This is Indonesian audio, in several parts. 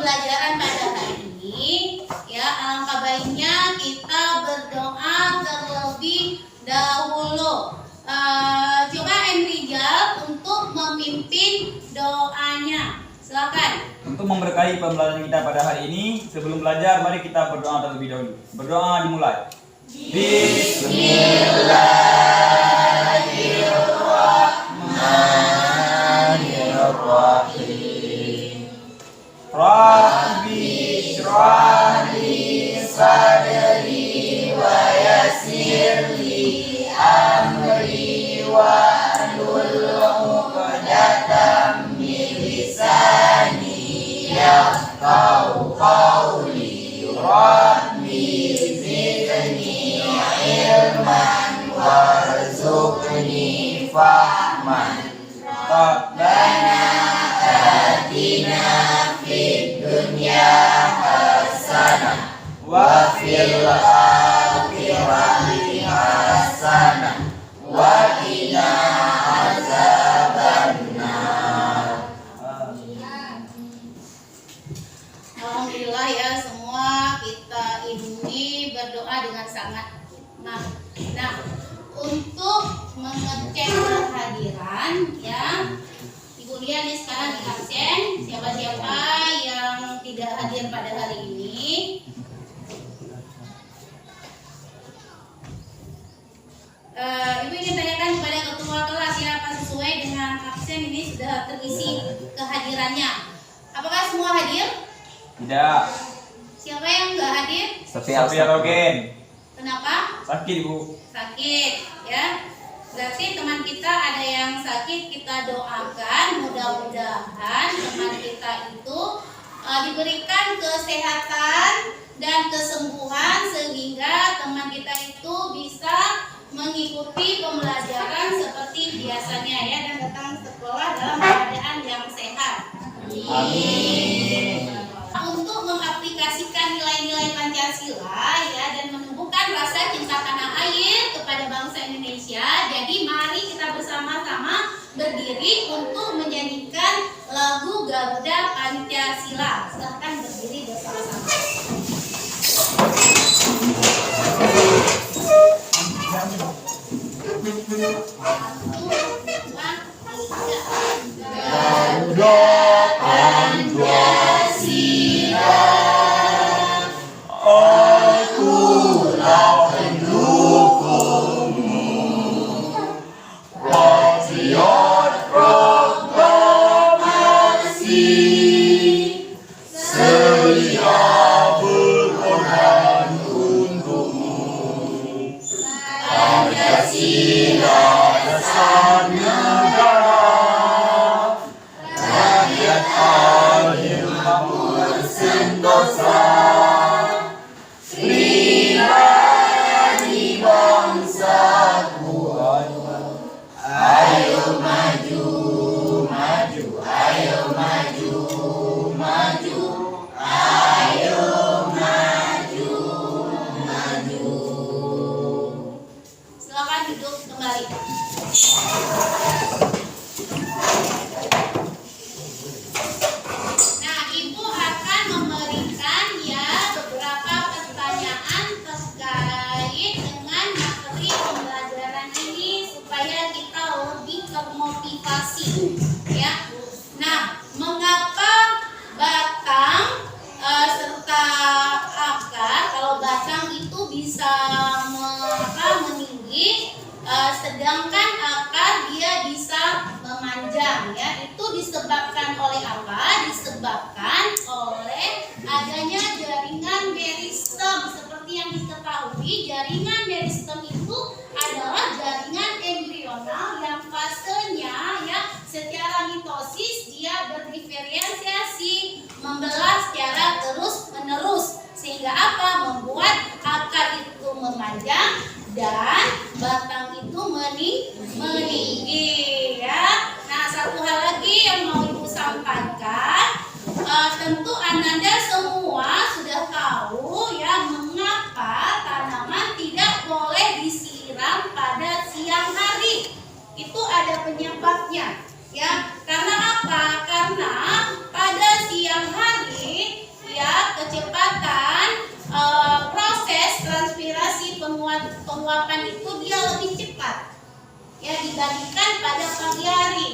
pembelajaran pada hari ini, ya alangkah baiknya kita berdoa terlebih dahulu. Coba Rijal untuk memimpin doanya. Silakan. Untuk memberkahi pembelajaran kita pada hari ini, sebelum belajar mari kita berdoa terlebih dahulu. Berdoa dimulai. Bismillahirrahmanirrahim. Rabbi shrah li sadri wa yassir li amri wahlul 'uqdatam min lisani yafqahu qawli. Rabbi zidni ilman warzuqni fahman. Rabbana atina fid dunya hasanah wa fil akhirati hasanah wa qina azabannar. Alhamdulillah ya, semua kita ini berdoa dengan sangat hikmah. Nah, untuk mengecek kehadiran ya, Ibu lihat nih sekarang di absen siapa-siapa yang tidak hadir pada hari ini. Ibu ingin tanyakan kepada ketua kelas ya, apa sesuai dengan absen ini sudah terisi kehadirannya? Apakah semua hadir? Tidak. Siapa yang nggak hadir? Sofia Rogen. Kenapa? Sakit, Bu. Sakit ya. Berarti teman kita ada yang sakit, kita doakan mudah-mudahan teman kita itu diberikan kesehatan dan kesembuhan sehingga teman kita itu bisa mengikuti pembelajaran seperti biasanya ya, dan datang sekolah dalam keadaan yang sehat. Amin. Untuk mengaplikasikan nilai-nilai Pancasila ya, dan menumbuhkan rasa cinta tanah air kepada bangsa Indonesia, jadi mari kita bersama-sama berdiri untuk menyanyikan lagu Garuda Pancasila. Silahkan berdiri bersama-sama. Garuda Pancasila, akulah pendukungmu, patriot proklamasi, setia berkorban untukmu. Pancasila dasar negara, rakyat adil makmur sentosa, pribadi bangsaku. Ayo maju, maju, ayo maju, maju, ayo maju, maju. Silakan duduk kembali. Nah, Ibu akan memberikan ya beberapa pertanyaan terkait dengan materi pembelajaran ini supaya kita lebih termotivasi ya. Nah, mengapa batang serta akar? Kalau batang itu bisa meninggi, sedangkan akar dia bisa memanjang ya. Itu disebabkan oleh apa? Disebabkan oleh adanya jaringan meristem. Seperti yang diketahui, jaringan meristem itu adalah jaringan embrional yang fasenya ya secara mitosis dia berdiferensiasi, membelah secara terus-menerus, sehingga apa? Membuat akar itu memanjang dan batang itu meninggi ya. Nah, satu hal lagi yang mau Ibu sampaikan, tentu Ananda semua sudah tahu ya mengapa tanaman tidak boleh disiram pada siang hari. Itu ada penyebabnya ya. Karena apa? Karena pada siang hari kapan itu dia lebih cepat ya dibandingkan pada pagi hari.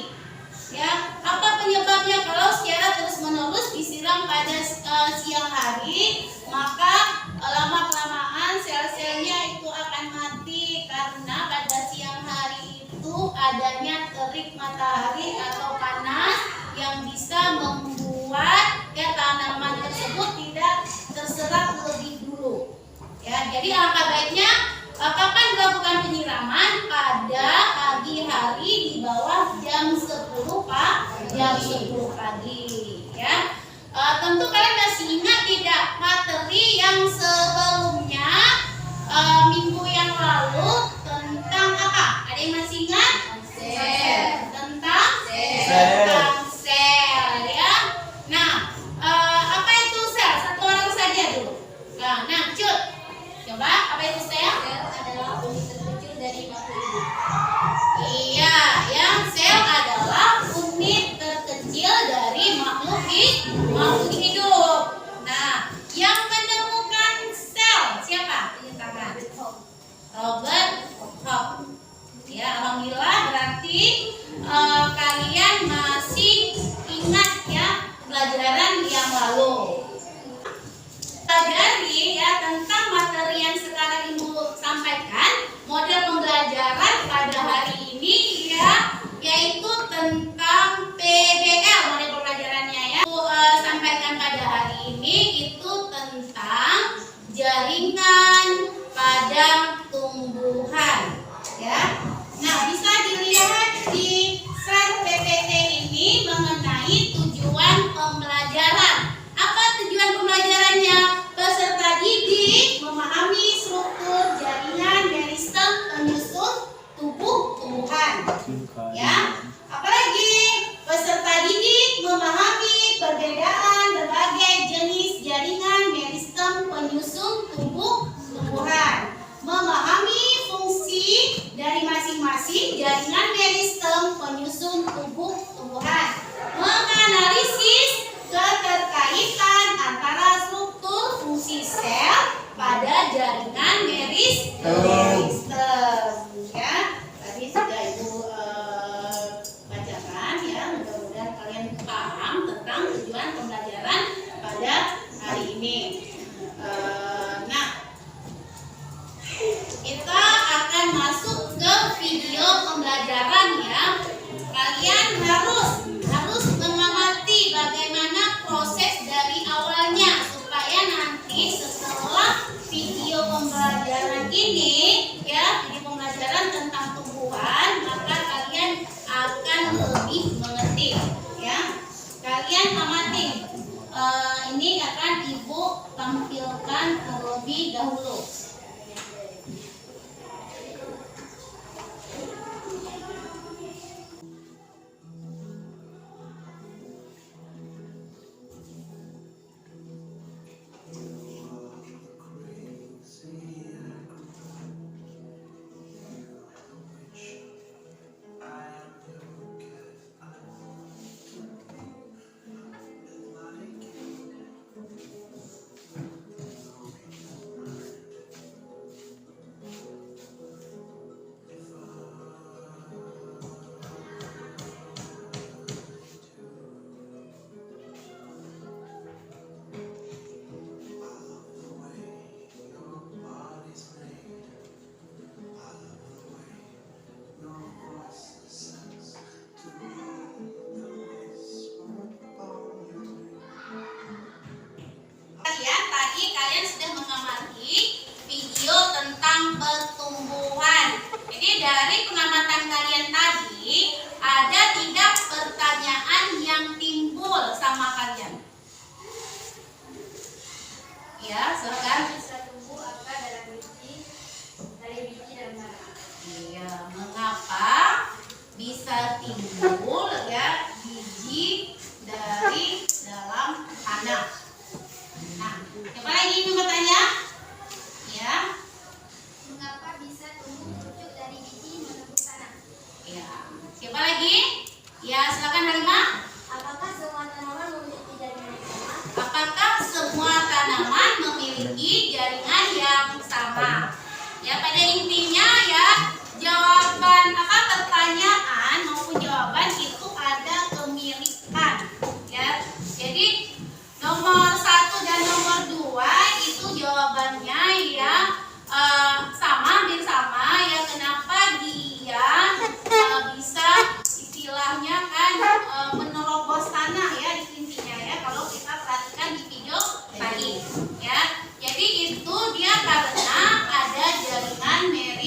Ya, apa penyebabnya? Kalau secara terus-menerus disiram pada siang hari, maka lama-kelamaan sel-selnya itu akan mati karena pada siang hari itu adanya terik matahari atau panas yang bisa membuat ya tanaman tersebut tidak terserap lebih dulu. Ya, jadi alangkah baiknya kapan dilakukan penyiraman? Pada pagi hari di bawah jam 10 pagi ya. Tentu kalian masih ingat tidak materi yang sebelumnya minggu yang lalu tentang apa? Ada yang masih ingat? Sel. Tentang sel ya. Nah, apa itu sel? Satu orang saja dulu. Nah, Cut. Coba, apa itu sel? Sel adalah unit terkecil dari makhluk hidup. Iya, yang sel adalah unit terkecil dari makhluk hidup. Nah, yang menemukan sel siapa? Tunjuk tangan. Robert Koch. Ya, alhamdulillah berarti kalian masih ingat ya pelajaran yang lalu. Pelajari ya tentang materi yang sekarang Ibu sampaikan. Model pembelajaran pada hari ini ya yaitu tentang PBL. Model pembelajarannya ya Ibu sampaikan pada hari ini itu tentang jaringan pada tumbuhan ya. Nah, bisa dilihat di slide PPT ini mengenai tujuan pembelajaran. Apa tujuan pembelajarannya? Peserta didik memahami struktur jaringan meristem penyusun tubuh tumbuhan. Ya, apalagi peserta didik memahami perbedaan berbagai jenis jaringan meristem penyusun tubuh tumbuhan, memahami fungsi dari masing-masing jaringan meristem penyusun tubuh tumbuhan, menganalisis keterkaitan antara struktur fungsi sel pada jaringan meristem ya. Tadi sudah Ibu bacakan ya, mudah-mudahan kalian paham tentang tujuan pembelajaran pada hari ini. Nah, kita akan masuk ke video pembelajaran ya. Kalian harus mengamati bagaimana proses dari awalnya supaya nanti setelah video pembelajaran ini ya, video pembelajaran tentang tumbuhan, maka kalian akan lebih mengerti ya. Kalian amati. Ini akan Ibu tampilkan terlebih dahulu. Kalian sudah mengamati video tentang pertumbuhan. Jadi dari pengamatan kalian tadi, ada tidak pertanyaan yang timbul sama kalian? Ya, silakan. Bisa tumbuh apa dari biji dan mana? Iya, mengapa bisa timbul ya biji dari dalam tanah? Nah, siapa lagi yang bertanya? Ya. Mengapa bisa tumbuh pucuk dari biji menembus tanah? Ya. Siapa lagi? Ya, silakan Halimah. Apakah semua tanaman memiliki jaringan yang sama? Apakah semua tanaman memiliki jaringan yang sama? Ya, pada intinya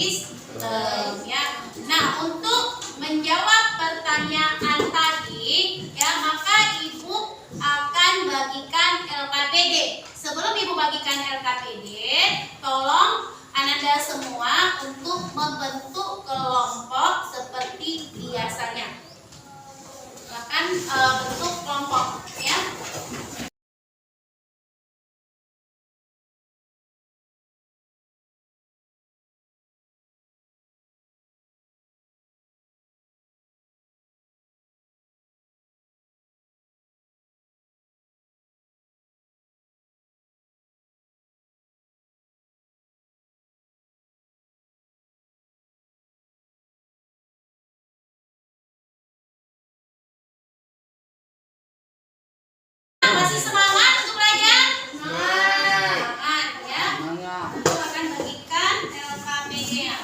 sistem ya. Nah, untuk menjawab pertanyaan tadi ya, maka Ibu akan bagikan LKPD. Sebelum Ibu bagikan LKPD, tolong Ananda semua untuk membentuk kelompok seperti biasanya. Silakan bentuk kelompok ya. Masih semangat untuk belajar? Semangat ya. Aku akan bagikan LKPD-nya.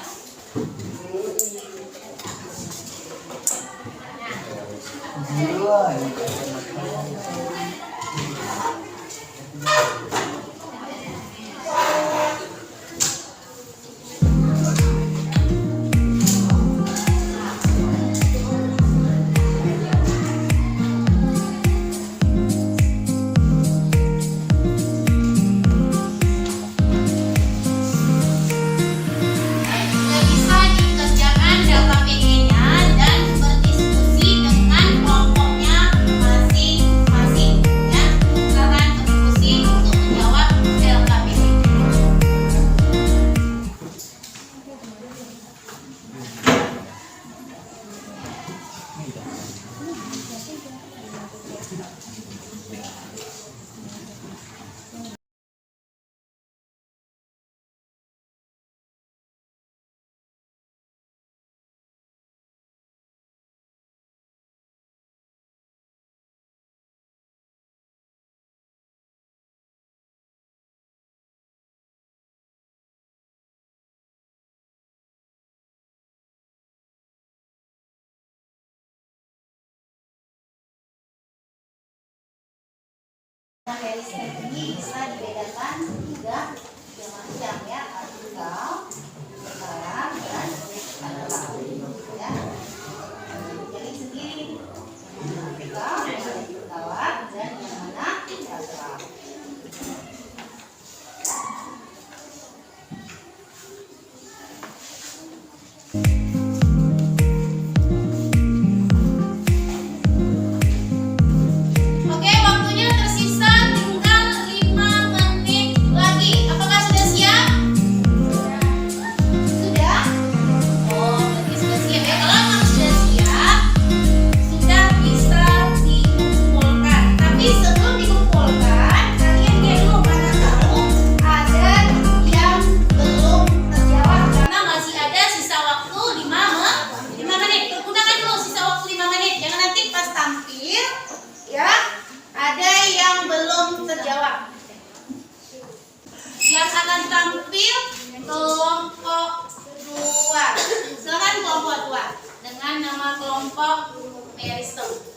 Sudah bisa dikerjakan LKPD-nya dan berdiskusi dengan kelompoknya masing-masing ya. Silakan berdiskusi untuk menjawab LKPD. Nah, dari step ini bisa dibedakan tiga macam ya, artikal, sekarang dan adalah ya. Jadi sendiri artikal, artikal dan yang mana adalah. Oke, waktunya tersisa tinggal 5 menit lagi. Apakah sudah siap? Sudah? Oh, berarti sudah siap ya. Kalau memang sudah siap, sudah bisa dikumpulkan. Tapi sebelum dikumpulkan, kalian lihat dulu mana tahu ada yang belum terjawab karena masih ada sisa waktu 5 menit. Gunakan dulu sisa waktu 5 menit. Jangan nanti pas tampil ya ada yang belum terjawab. Yang akan tampil kelompok 2. Silakan kelompok 2 dengan nama kelompok Meristone.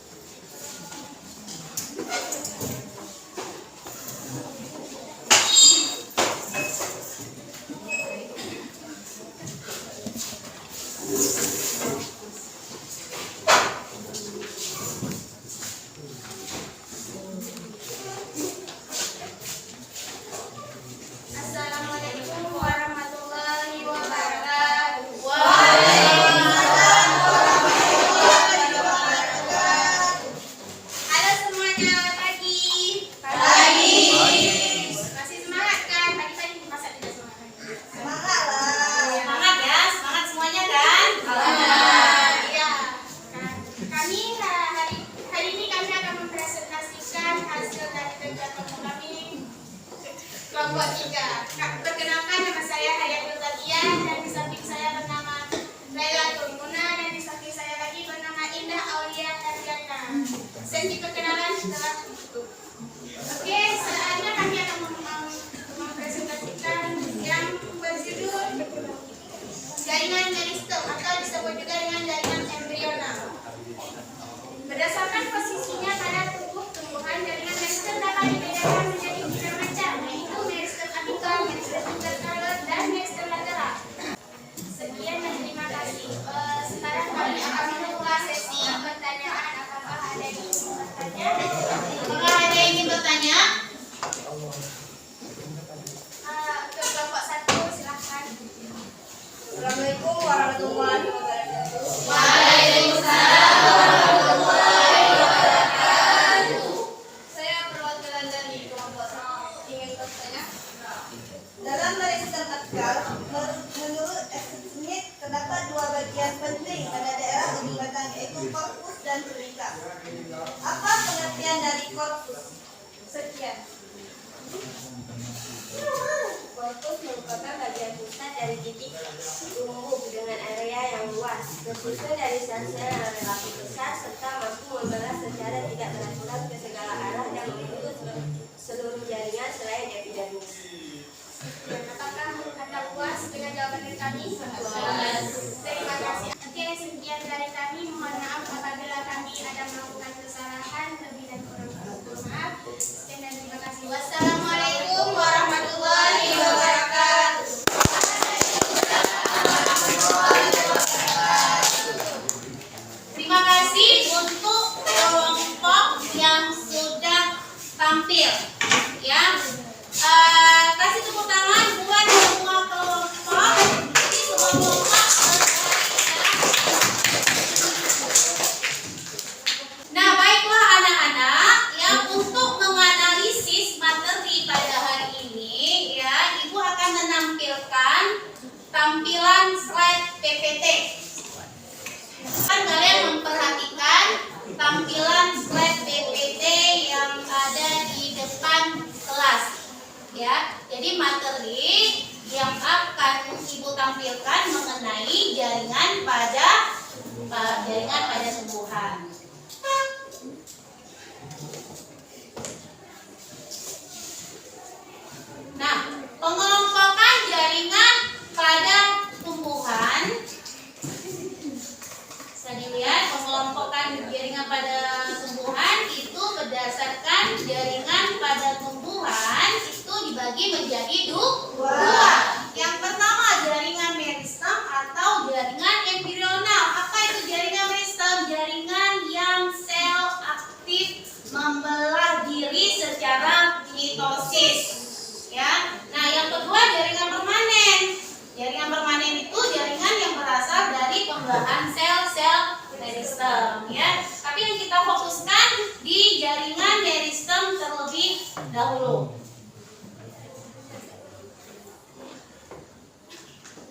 Assalamualaikum warahmatullahi wabarakatuh. Waalaikumsalam warahmatullahi wabarakatuh. Assalamualaikum warahmatullahi wabarakatuh. Waalaikumsalam warahmatullahi wabarakatuh. Saya perwakilan dari kelompok ingin bertanya. Dalam meristem atkal, menurut Smith terdapat dua bagian penting pada daerah ujung batang, yaitu korpus dan tunika. Apa pengertian dari korpus? Sekian. Korpus merupakan bagian pusat dari titik tumbuh dengan area yang luas, tersusun dari sel-sel yang relatif besar serta mampu membelah secara tidak beraturan ke segala arah dan menutup seluruh jaringan selain epidermis. Apakah Anda puas dengan jawaban dari kami? Puas. Terima kasih. Oke, sekian dari kami. Mohon maaf apabila kami ada melakukan kesalahan. Lebih dan kurang mohon maaf. Sekian dan terima kasih. Wassalamualaikum warahmatullahi wabarakatuh. Terima kasih untuk kelompok yang sudah tampil. Ya, kasih tepuk tangan buat semua kelompok. Jadi semua kelompok Nah, baiklah anak-anak, ya untuk menganalisis materi pada hari ini, ya Ibu akan menampilkan tampilan slide PPT. Kan kalian memperhatikan tampilan slide PPT yang ada di depan kelas, ya. Jadi materi yang akan Ibu tampilkan mengenai jaringan pada tumbuhan. Nah, pengelompokan jaringan pada tumbuhan. Bisa dilihat pengelompokan jaringan pada tumbuhan itu berdasarkan jaringan pada tumbuhan itu dibagi menjadi dua. Yang pertama jaringan meristem atau jaringan embrional. Apa itu jaringan meristem? Jaringan yang sel aktif membelah diri secara mitosis. Ya. Nah, yang kedua jaringan permanen. Jaringan permanen itu jaringan yang berasal dari pembelahan sel-sel meristem, ya. Tapi yang kita fokuskan di jaringan meristem terlebih dahulu.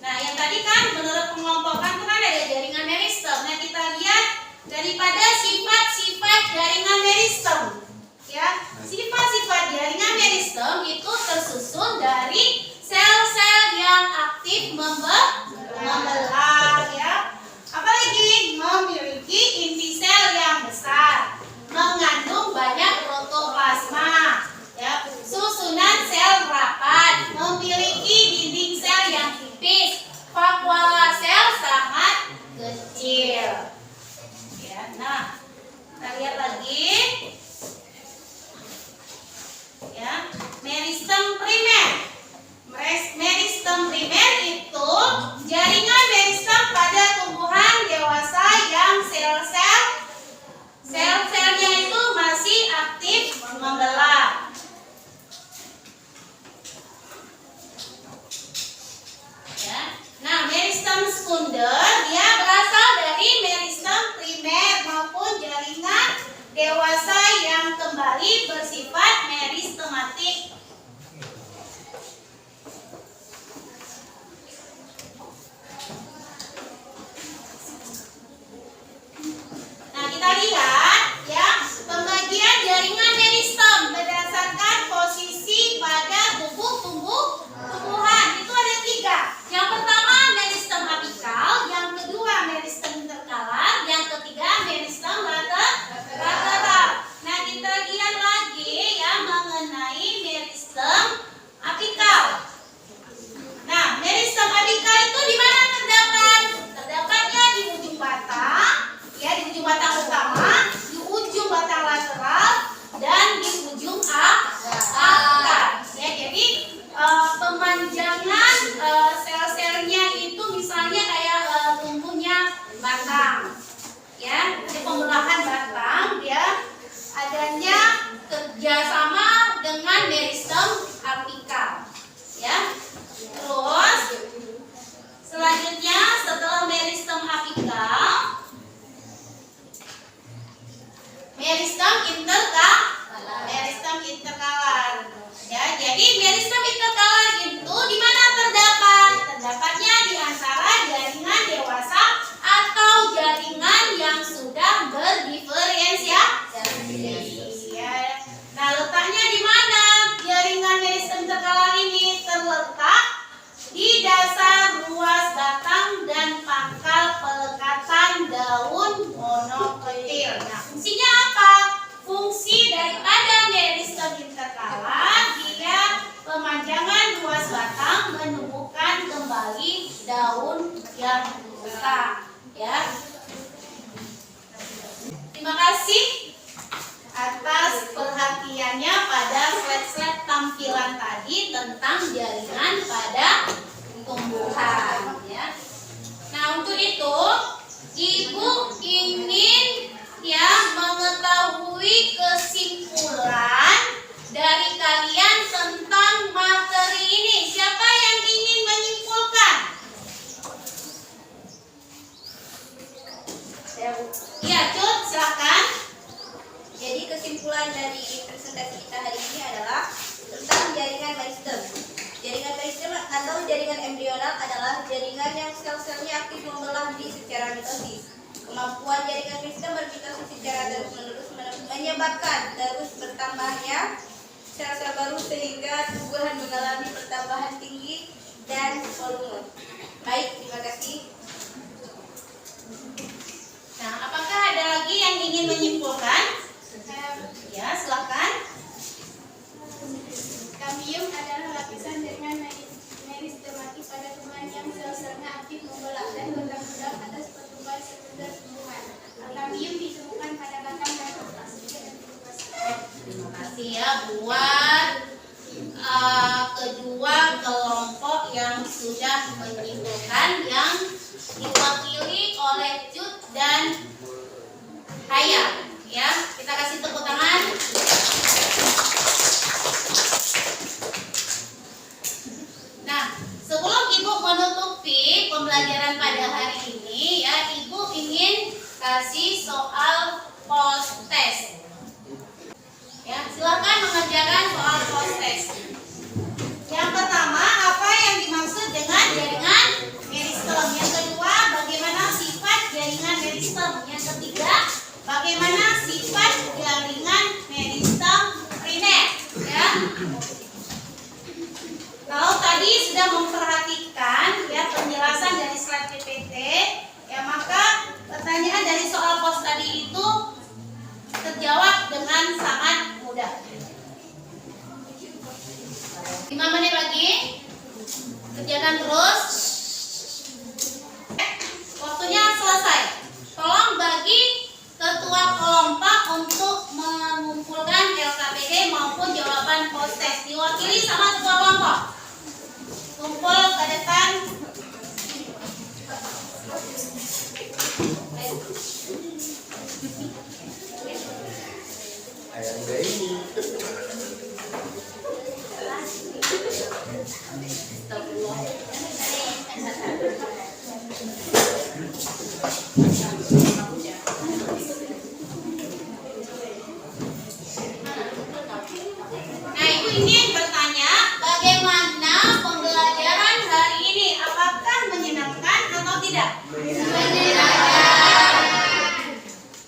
Nah, yang tadi kan menurut pengelompokan itu kan ada jaringan meristem. Nah, kita lihat daripada sifat-sifat jaringan meristem. Ya, sifat-sifat jaringan meristem itu tersusun dari sel-sel yang aktif membelah, ya. Apalagi memiliki inti sel yang besar, mengandung banyak protoplasma, ya. Susunan sel rapat, memiliki dinding sel yang tipis, vakuola sel sangat kecil. Ya, nah, kita lihat lagi. Ya, meristem primer. Meristem primer itu jaringan meristem pada tumbuhan dewasa yang sel-selnya itu masih aktif membelah. Ya. Nah, meristem sekunder dia berasal dari meristem primer maupun jaringan dewasa yang kembali bersifat meristematik. Nah, kita lihat ya pembagian jaringan meristem berdasarkan posisi pada tubuh tumbuhan. Itu ada 3. Yang pertama meristem apikal, yang kedua yang buka ya. Terima kasih atas perhatiannya pada slide-slide tampilan tadi tentang jaringan pada tumbuhan ya. Nah, untuk itu Ibu ingin ya mengetahui kesimpulan dari kalian tentang materi ini. Siapa yang ingin menyimpulkan? Ya, Cut, silakan. Jadi kesimpulan dari presentasi kita hari ini adalah tentang jaringan meristem. Jaringan meristem atau jaringan embrional adalah jaringan yang sel-selnya aktif membelah diri secara mitosis. Kemampuan jaringan meristem bermitosis secara terus-menerus menyebabkan terus bertambahnya sel-sel baru sehingga tumbuhan mengalami pertambahan tinggi dan volume. Baik, terima kasih. Nah, apakah ada lagi yang ingin menyimpulkan? Ya, silakan. Kambium adalah lapisan jaringan meristematik pada tumbuhan yang sel-selnya aktif membelah dan bertanggung jawab atas pertumbuhan sekunder tumbuhan. Kambium ditemukan pada batang dan permukaan. Terima kasih ya buat kedua kelompok yang sudah menyimpulkan yang diwakili oleh Cut dan Haya. Ya, kita kasih tepuk tangan. Nah, sebelum Ibu menutupi pembelajaran pada hari ini, ya, Ibu ingin kasih soal post test. Ya, silakan mengerjakan soal post test. Yang pertama, apa yang dimaksud dengan jaringan meristem? Yang kedua, bagaimana sifat jaringan meristem? Yang ketiga, bagaimana sifat jaringan meristem primer? Ya. Kalau tadi sudah memperhatikan ya penjelasan dari slide PPT, ya maka pertanyaan dari soal post tadi itu terjawab dengan sangat mudah. 5 menit lagi, kerjakan terus. Waktunya selesai. Tolong bagi ketua kelompok untuk mengumpulkan LKPD maupun jawaban post test. Diwakili sama ketua kelompok. Kumpul ke depan. Nah, Ibu ingin bertanya, bagaimana pembelajaran hari ini? Apakah menyenangkan atau tidak? Menyenangkan.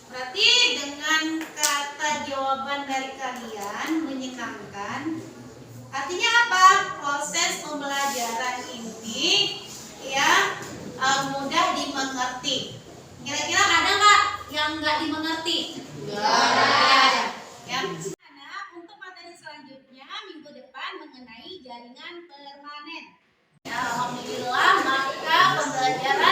Berarti dengan kata jawaban dari kalian menyenangkan, artinya apa? Proses pembelajaran ini ya mudah dimengerti. Kira-kira ada nggak yang nggak dimengerti? Nggak ada. Ya. Nah, untuk materi selanjutnya minggu depan mengenai jaringan permanen. Ya, alhamdulillah maka pembelajaran